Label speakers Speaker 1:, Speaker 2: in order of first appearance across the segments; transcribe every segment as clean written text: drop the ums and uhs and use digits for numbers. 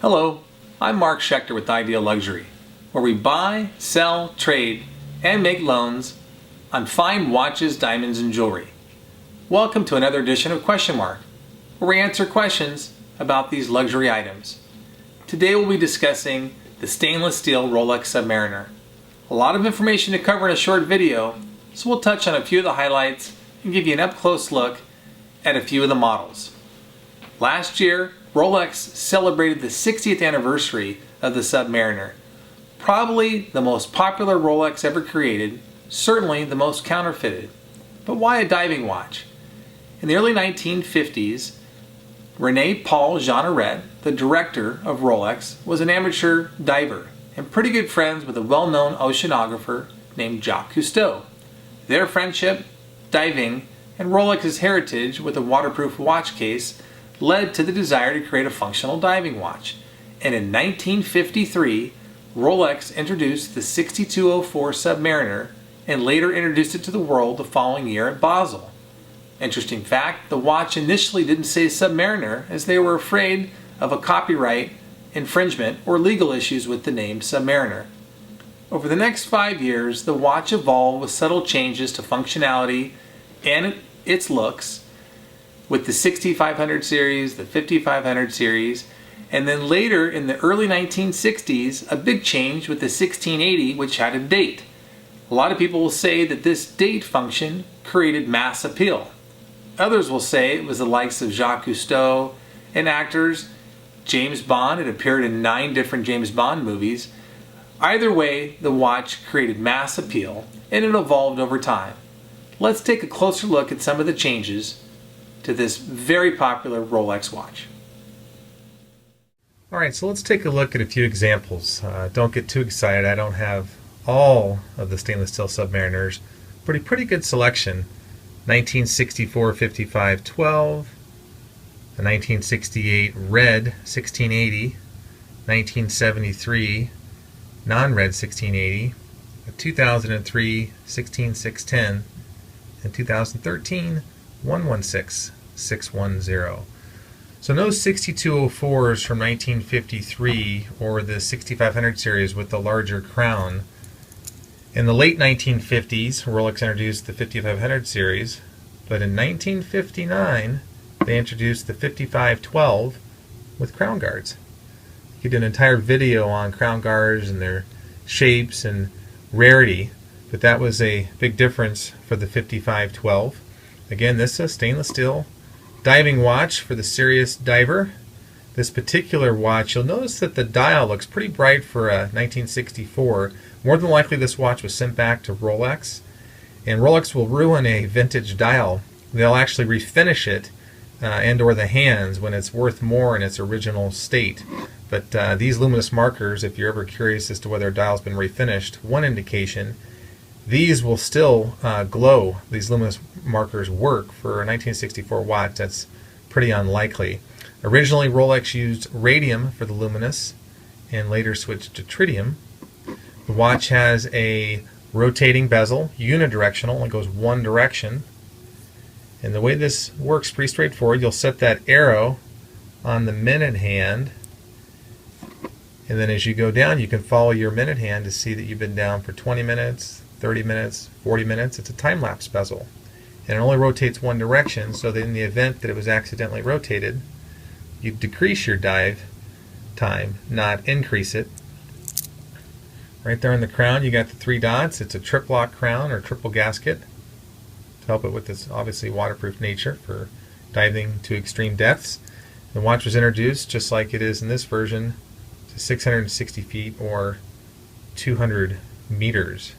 Speaker 1: Hello, I'm Mark Schechter with Ideal Luxury, where we buy, sell, trade, and make loans on fine watches, diamonds, and jewelry. Welcome to another edition of Question Mark, where we answer questions about these luxury items. Today we'll be discussing the stainless steel Rolex Submariner. A lot of information to cover in a short video, so we'll touch on a few of the highlights and give you an up-close look at a few of the models. Last year, Rolex celebrated the 60th anniversary of the Submariner. Probably the most popular Rolex ever created, certainly the most counterfeited. But why a diving watch? In the early 1950s, Rene Paul Jeanneret, the director of Rolex, was an amateur diver and pretty good friends with a well-known oceanographer named Jacques Cousteau. Their friendship, diving, and Rolex's heritage with a waterproof watch case led to the desire to create a functional diving watch. And in 1953, Rolex introduced the 6204 Submariner and later introduced it to the world the following year at Basel. Interesting fact, the watch initially didn't say Submariner as they were afraid of a copyright infringement or legal issues with the name Submariner. Over the next 5 years, the watch evolved with subtle changes to functionality and its looks, with the 6500 series, the 5500 series, and then later in the early 1960s, a big change with the 1680, which had a date. A lot of people will say that this date function created mass appeal. Others will say it was the likes of Jacques Cousteau and actors. James Bond, it appeared in 9 different James Bond movies. Either way, the watch created mass appeal and it evolved over time. Let's take a closer look at some of the changes to this very popular Rolex watch.
Speaker 2: Alright, so let's take a look at a few examples. Don't get too excited, I don't have all of the stainless steel Submariners, but a pretty good selection. 1964 5512, a 1968 red 1680, 1973 non-red 1680, a 2003 16610, and 2013 116610. So no 6204s from 1953 or the 6500 series with the larger crown. In the late 1950s, Rolex introduced the 5500 series, but in 1959 they introduced the 5512 with crown guards. You did an entire video on crown guards and their shapes and rarity, but that was a big difference for the 5512. Again, this is a stainless steel diving watch for the serious diver. This particular watch, you'll notice that the dial looks pretty bright for a 1964. More than likely this watch was sent back to Rolex, and Rolex will ruin a vintage dial. They'll actually refinish it and or the hands when it's worth more in its original state. But these luminous markers, if you're ever curious as to whether a dial's been refinished, one indication, these will still glow. These luminous markers work for a 1964 watch. That's pretty unlikely. Originally, Rolex used radium for the luminous and later switched to tritium. The watch has a rotating bezel, unidirectional, it goes one direction. And the way this works, pretty straightforward. You'll set that arrow on the minute hand, and then as you go down, you can follow your minute hand to see that you've been down for 20 minutes, 30 minutes, 40 minutes. It's a time-lapse bezel. And it only rotates one direction, so that in the event that it was accidentally rotated, you decrease your dive time, not increase it. Right there on the crown, you got the 3 dots. It's a triplock crown or triple gasket to help it with its obviously waterproof nature for diving to extreme depths. The watch was introduced, just like it is in this version, to 660 feet or 200 meters.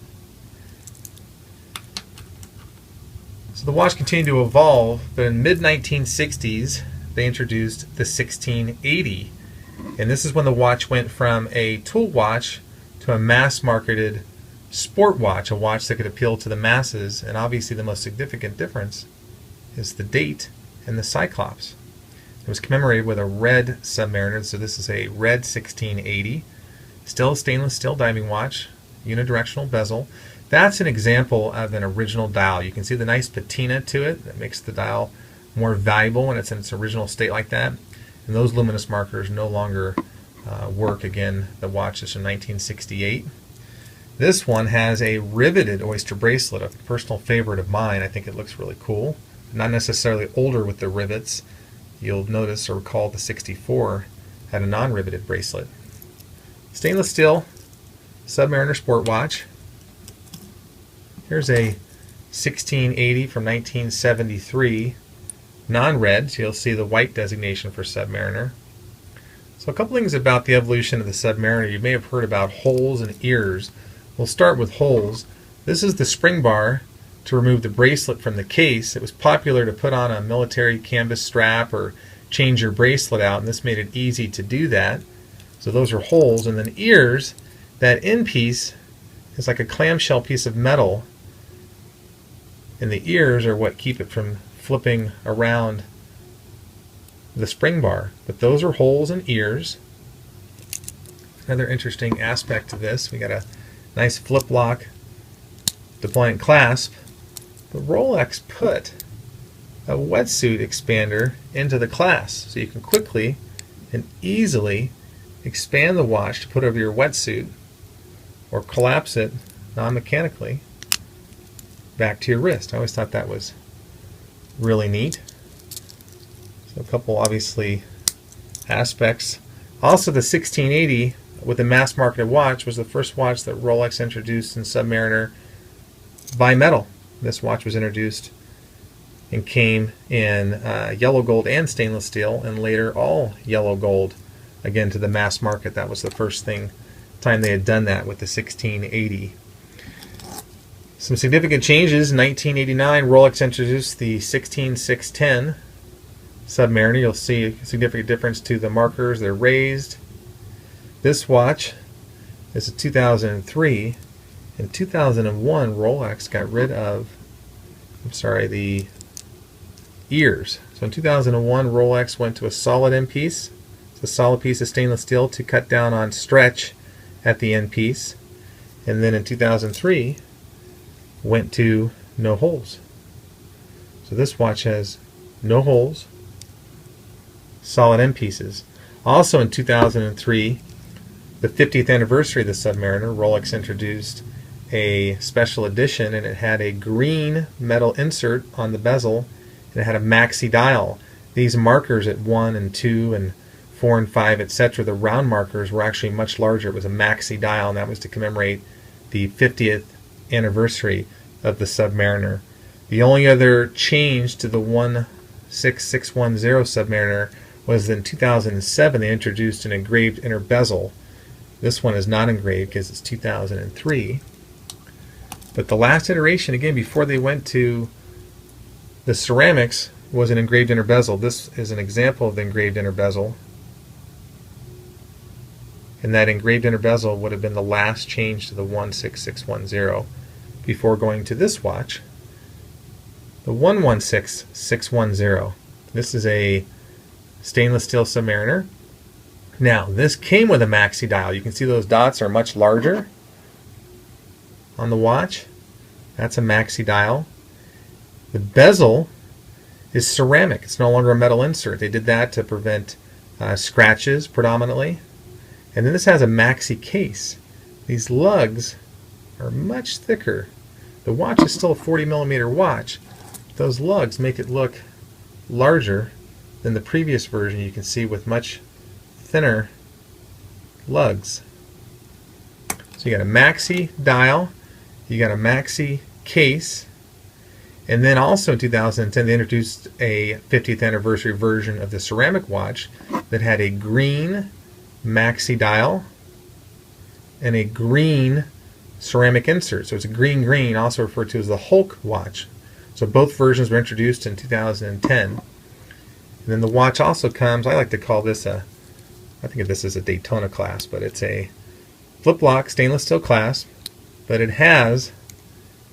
Speaker 2: So the watch continued to evolve, but in mid-1960s they introduced the 1680, and this is when the watch went from a tool watch to a mass-marketed sport watch, a watch that could appeal to the masses. And obviously the most significant difference is the date and the cyclops. It was commemorated with a red Submariner, so this is a red 1680, still a stainless steel diving watch, unidirectional bezel. That's an example of an original dial. You can see the nice patina to it that makes the dial more valuable when it's in its original state like that. And those luminous markers no longer work. Again, the watch is from 1968. This one has a riveted oyster bracelet, a personal favorite of mine. I think it looks really cool. Not necessarily older with the rivets. You'll notice or recall the 64 had a non-riveted bracelet. Stainless steel Submariner Sport watch. Here's a 1680 from 1973, non-red, so you'll see the white designation for Submariner. So a couple things about the evolution of the Submariner. You may have heard about holes and ears. We'll start with holes. This is the spring bar to remove the bracelet from the case. It was popular to put on a military canvas strap or change your bracelet out, and this made it easy to do that. So those are holes. And then ears, that end piece is like a clamshell piece of metal, and the ears are what keep it from flipping around the spring bar. But those are holes and ears. Another interesting aspect to this, we got a nice flip lock deployment clasp. But Rolex put a wetsuit expander into the clasp, so you can quickly and easily expand the watch to put over your wetsuit or collapse it non-mechanically back to your wrist. I always thought that was really neat. So a couple obviously aspects. Also, the 1680 with the mass marketed watch was the first watch that Rolex introduced in Submariner by metal. This watch was introduced and came in yellow gold and stainless steel, and later all yellow gold again to the mass market. That was the first time they had done that with the 1680. Some significant changes. In 1989, Rolex introduced the 16610 Submariner. You'll see a significant difference to the markers. They're raised. This watch is a 2003. In 2001, Rolex got rid of, the ears. So in 2001, Rolex went to a solid end piece. It's a solid piece of stainless steel to cut down on stretch at the end piece. And then in 2003, went to no holes. So this watch has no holes, solid end pieces. Also in 2003, the 50th anniversary of the Submariner, Rolex introduced a special edition, and it had a green metal insert on the bezel, and it had a maxi dial. These markers at 1 and 2 and 4 and 5, etc., the round markers were actually much larger. It was a maxi dial, and that was to commemorate the 50th anniversary of the Submariner. The only other change to the 16610 Submariner was in 2007 they introduced an engraved inner bezel. This one is not engraved because it's 2003. But the last iteration, again, before they went to the ceramics, was an engraved inner bezel. This is an example of the engraved inner bezel. And that engraved inner bezel would have been the last change to the 16610 before going to this watch, the 116610. This is a stainless steel Submariner. Now, this came with a maxi dial. You can see those dots are much larger on the watch. That's a maxi dial. The bezel is ceramic. It's no longer a metal insert. They did that to prevent scratches predominantly. And then this has a maxi case. These lugs are much thicker. The watch is still a 40mm watch. Those lugs make it look larger than the previous version, you can see, with much thinner lugs. So you got a maxi dial, you got a maxi case, and then also in 2010 they introduced a 50th anniversary version of the ceramic watch that had a green maxi dial and a green ceramic insert. So it's a green, also referred to as the Hulk watch. So both versions were introduced in 2010. And then the watch also comes, I like to call this I think of this as a Daytona clasp, but it's a flip lock stainless steel clasp, but it has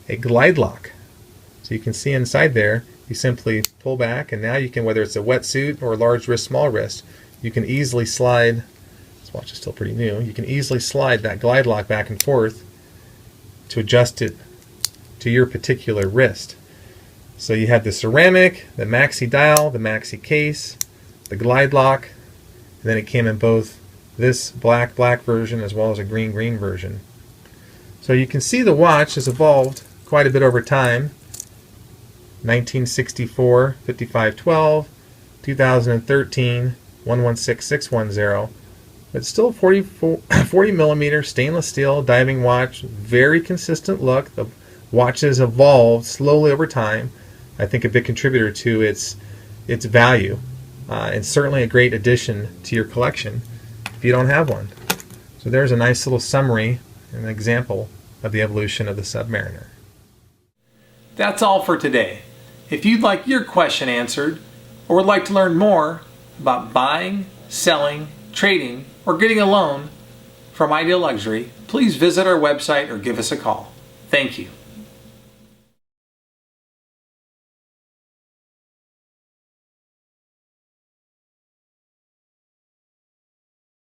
Speaker 2: a glide lock. So you can see inside there, you simply pull back, and now you can, whether it's a wetsuit or a large wrist, small wrist, you can easily slide, this watch is still pretty new, you can easily slide that glide lock back and forth to adjust it to your particular wrist. So you have the ceramic, the maxi dial, the maxi case, the glide lock, and then it came in both this black version as well as a green version. So you can see the watch has evolved quite a bit over time. 1964, 5512, 2013, 116610. But still 40 millimeter stainless steel diving watch, very consistent look. The watch has evolved slowly over time. I think a big contributor to its value, and certainly a great addition to your collection if you don't have one. So there's a nice little summary, an example of the evolution of the Submariner.
Speaker 1: That's all for today. If you'd like your question answered, or would like to learn more about buying, selling, trading, or getting a loan from Ideal Luxury, please visit our website or give us a call. Thank you.